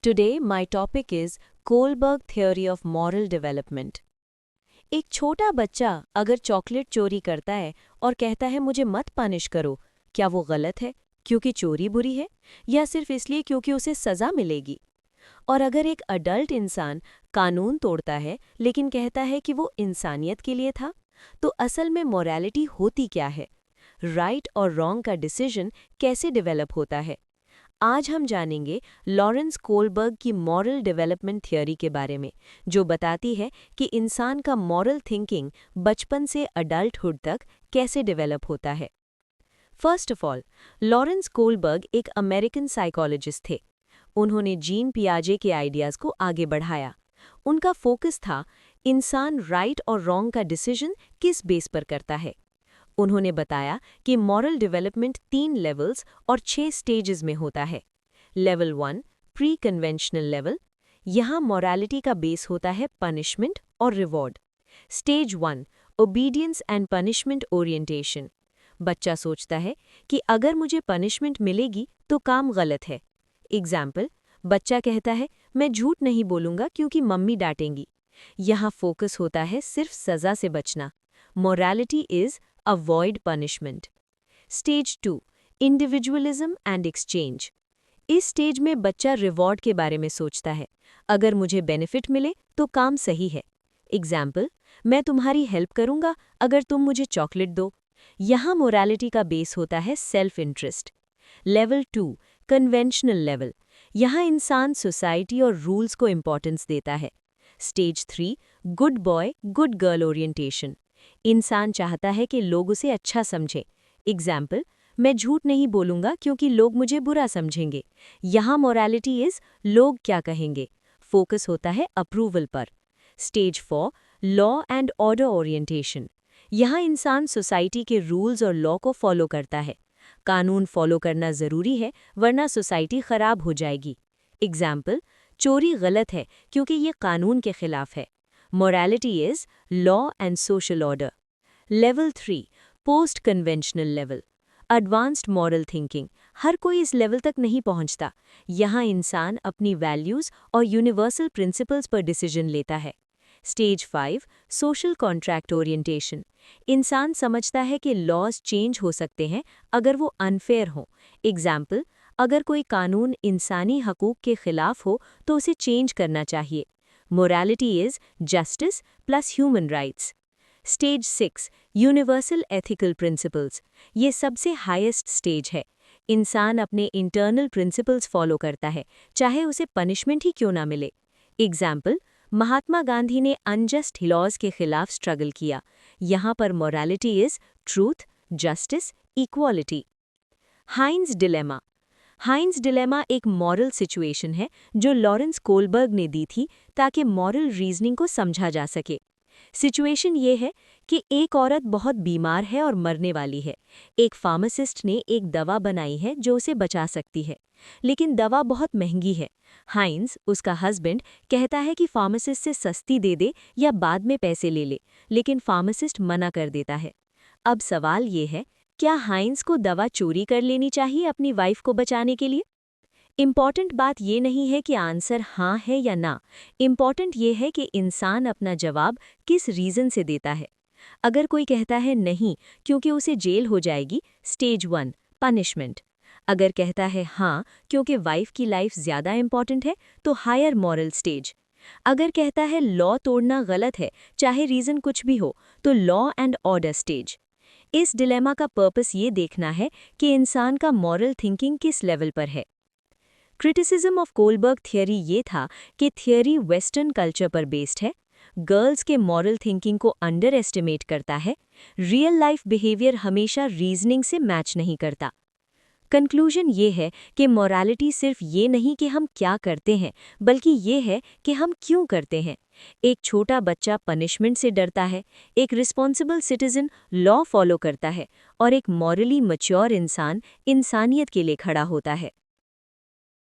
Today, my topic is Kohlberg Theory of Moral Development. एक छोटा बच्चा अगर चॉकलेट चोरी करता है और कहता है मुझे मत पनिश करो, क्या वो गलत है क्योंकि चोरी बुरी है या सिर्फ इसलिए क्योंकि उसे सजा मिलेगी? और अगर एक अडल्ट इंसान कानून तोड़ता है लेकिन कहता है कि वो इंसानियत के लिए था, तो असल में मोरालिटी होती क्या है? राइट और रॉन्ग का डिसीजन कैसे डेवलप होता है? आज हम जानेंगे लॉरेंस कोलबर्ग की मॉरल डेवलपमेंट थ्योरी के बारे में, जो बताती है कि इंसान का मॉरल थिंकिंग बचपन से अडल्टहुड तक कैसे डेवलप होता है। First of all, Lawrence Kohlberg एक अमेरिकन साइकोलॉजिस्ट थे। उन्होंने जीन पियाजे के आइडियाज़ को आगे बढ़ाया। उनका फोकस था इंसान राइट और रॉन्ग का डिसीजन किस बेस पर करता है। उन्होंने बताया कि मॉरल डेवलपमेंट 3 लेवल्स और 6 स्टेजेस में होता है। लेवल 1 प्री कन्वेंशनल लेवल, यहाँ मॉरलिटी का बेस होता है पनिशमेंट और reward. Stage 1 obedience and punishment orientation, बच्चा सोचता है कि अगर मुझे पनिशमेंट मिलेगी तो काम गलत है। एग्जाम्पल, बच्चा कहता है मैं झूठ नहीं बोलूँगा क्योंकि मम्मी डांटेंगी। यहाँ फोकस होता है सिर्फ सज़ा से बचना। Morality is avoid punishment. Stage 2 individualism and exchange, इस स्टेज में बच्चा रिवॉर्ड के बारे में सोचता है। अगर मुझे बेनिफिट मिले तो काम सही है। एग्जाम्पल, मैं तुम्हारी हेल्प करूंगा अगर तुम मुझे चॉकलेट दो। यहाँ मोरालिटी का बेस होता है self interest. Level 2 conventional level, यहाँ इंसान सोसाइटी और रूल्स को इंपॉर्टेंस देता है। Stage 3 good boy good girl orientation, इंसान चाहता है कि लोग उसे अच्छा समझें। एग्जाम्पल, मैं झूठ नहीं बोलूँगा क्योंकि लोग मुझे बुरा समझेंगे। यहाँ मोरालिटी इज़ लोग क्या कहेंगे, फोकस होता है अप्रूवल पर। Stage 4 law and order orientation, यहाँ इंसान सोसाइटी के रूल्स और लॉ को फॉलो करता है। कानून फॉलो करना ज़रूरी है वरना सोसाइटी ख़राब हो जाएगी। एग्जाम्पल, चोरी गलत है क्योंकि ये कानून के खिलाफ है। Morality is law and social order. Level 3 post conventional level, advanced moral thinking, हर कोई इस लेवल तक नहीं पहुंचता। यहाँ इंसान अपनी वैल्यूज़ और यूनिवर्सल प्रिंसिपल्स पर डिसीजन लेता है। स्टेज 5 सोशल कॉन्ट्रैक्ट ओरिएंटेशन, इंसान समझता है कि लॉज चेंज हो सकते हैं अगर वो अनफेयर हों। एग्जाम्पल, अगर कोई कानून इंसानी हकूक़ के खिलाफ हो तो उसे चेंज करना चाहिए। Morality is justice plus human rights. Stage 6 universal ethical principles, ये सबसे हाईएस्ट स्टेज है। इंसान अपने इंटरनल प्रिंसिपल्स फॉलो करता है चाहे उसे पनिशमेंट ही क्यों ना मिले। एग्जाम्पल, महात्मा गांधी ने अनजस्ट लॉज के खिलाफ स्ट्रगल किया। यहाँ पर morality is truth justice equality. Heinz dilemma, Heinz dilemma एक मॉरल सिचुएशन है जो लॉरेंस कोलबर्ग ने दी थी ताकि मॉरल रीजनिंग को समझा जा सके। सिचुएशन ये है कि एक औरत बहुत बीमार है और मरने वाली है। एक फार्मासिस्ट ने एक दवा बनाई है जो उसे बचा सकती है, लेकिन दवा बहुत महंगी है। हाइंस, उसका हस्बैंड, कहता है कि फार्मासिस्ट से सस्ती दे दे या बाद में पैसे ले ले, लेकिन फार्मासिस्ट मना कर देता है। अब सवाल ये है, क्या हाइंस को दवा चोरी कर लेनी चाहिए अपनी वाइफ को बचाने के लिए? इम्पॉर्टेंट बात ये नहीं है कि आंसर हाँ है या ना, इम्पॉर्टेंट ये है कि इंसान अपना जवाब किस रीज़न से देता है। अगर कोई कहता है नहीं क्योंकि उसे जेल हो जाएगी, स्टेज 1 पनिशमेंट। अगर कहता है हाँ क्योंकि वाइफ की लाइफ ज़्यादा इम्पॉर्टेंट है, तो हायर मॉरल स्टेज। अगर कहता है लॉ तोड़ना गलत है चाहे रीज़न कुछ भी हो, तो लॉ एंड ऑर्डर स्टेज। इस डिलेमा का पर्पस ये देखना है कि इंसान का मॉरल थिंकिंग किस लेवल पर है। क्रिटिसिज्म ऑफ कोलबर्ग थियरी ये था कि थियरी वेस्टर्न कल्चर पर बेस्ड है, गर्ल्स के मॉरल थिंकिंग को अंडर एस्टिमेट करता है, रियल लाइफ बिहेवियर हमेशा रीजनिंग से मैच नहीं करता। कंक्लूजन ये है कि मॉरलिटी सिर्फ ये नहीं कि हम क्या करते हैं, बल्कि ये है कि हम क्यों करते हैं। एक छोटा बच्चा पनिशमेंट से डरता है, एक रिस्पॉन्सिबल सिटीजन लॉ फॉलो करता है और एक मॉरली मैच्योर इंसान इंसानियत के लिए खड़ा होता है।